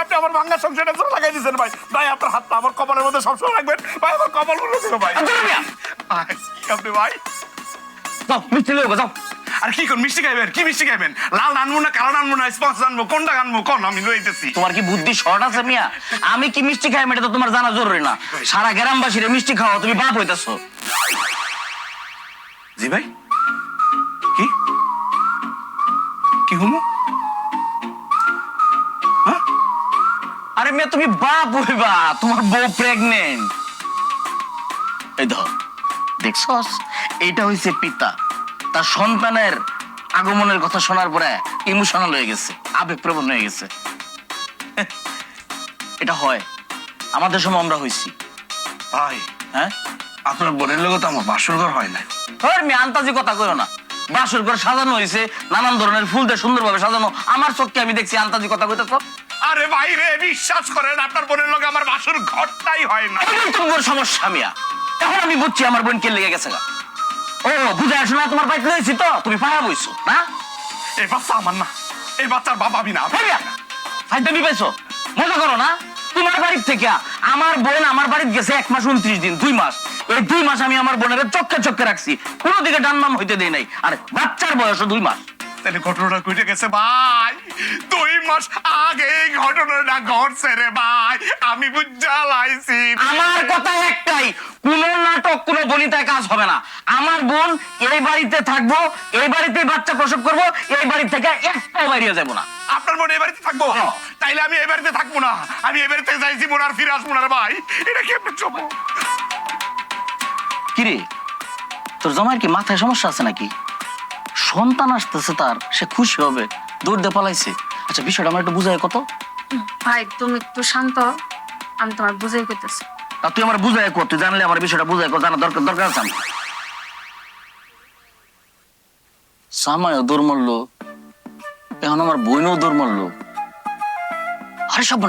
আপনি আমার ভাঙ্গা সংসারে লাগাই দিয়েছেন ভাই। ভাই আপনার হাতটা আমার কপালের মধ্যে সবসময় রাখবেন ভাই, আমার কপাল বলেছিল ভাই। আপনি ভাই যাও মিষ্টি লইব যাও। আর কি কোন মিষ্টি খাইবেন? কি মিষ্টি খাইবেন? লাল আনবো না কালো আনবো না স্পঞ্জ আনবো, কোনটা আনবো কোন? আমি লইতেছি। তোমার কি বুদ্ধি শর্ট আছে মিয়া? আমি কি মিষ্টি খাই এটা তো তোমার জানা জরুরি না। সারা গ্রামবাসীরে মিষ্টি খাওয়া, তুমি বাপ হইতাছো। জি ভাই কি কি হুমো? আরে মেয়ে তুমি বাপ হইবা, তোমার বউ প্রেগনেন্ট। এই ধর দেখছস, এইটা হইছে পিতা। তার সন্তানের আগমনের কথা শোনার পরে ইমোশনাল হয়ে গেছে, আবেগপ্রবণ হয়ে গেছে। এটা হয়, আমাদের সময় আমরা হইছি। ভাই হ্যাঁ আপনার বোনের লোক তো আমার বাসর ঘর হয় না। মেয়ে আন্তাজি কথা কইও না। বাসর ঘর সাজানো হয়েছে নানান ধরনের ফুল দিয়ে সুন্দরভাবে সাজানো। আমার চোখকে আমি দেখছি আন্তাজি কথা কইতেছ। আরে ভাই রে, বিশ্বাস করেন আপনার বোনের লোক আমার বাসর ঘরটাই হয় না। তোমার সমস্যা মিয়া, এখন আমি বুঝছি আমার বোন কে লেগে গেছে গা। ও বুঝে আসো না, তোমার বাইক লইছি তো তুমি পায়া বইছো না। এই বাচ্চা আমার না, এই বাচ্চার বাবা আমি না। ফাইদামি পাইছো, মজা করো না। তোমার বাড়ির থেকে আমার বোন আমার বাড়িতে গেছে 1 মাস 29 দিন, 2 মাস। এই 2 মাস আমি আমার বোনের চক্কে চক্কে রাখছি, কোনো দিকে ডান্নাম হইতে দেই নাই। আর বাচ্চার বয়স 2 মাস। তাহলে ঘটনাটা ঘটে গেছে ভাই 2 মাস আগে। ঘটনাটা ঘটছে রে ভাই, আমি বুঝালাইছি। আমার কথা একটাই, কোন নাটক কোন বনিতায় কাজ হবে না। আমার বোন এই বাড়িতে থাকবো, এই বাড়িতে বাচ্চা প্রসব করব, এই বাড়ি থেকে একটাও বাইরে যাব না। আপনার বোন এই বাড়িতে থাকবো? তাইলে আমি এই বাড়িতে থাকবো না, আমি এই বাড়িতে যাইছি বোন আর ফিরে আসবো না রে ভাই। এটা কি আপনি চোখ? কিরে তোর জামাইয়ের কি মাথায় সমস্যা আছে নাকি? সন্তান আসতেছে তার, সে খুশি হবে, দৌড় দিয়ে পালাইছে। আচ্ছা বিষয়টা আমার একটু বুঝায় কত। ভাই তুমি একটু শান্ত, আমি তোমার বুঝাই করতেছি। তা তুই আমার বুঝায় কর, তুই জানলে আমার বিষয়টা বুঝায় কর, জানা দরকার দরকার আছে আমার। জামাইও দৌড় মারলো, এখন আমার বোনও দৌড় মারলো। আরে সব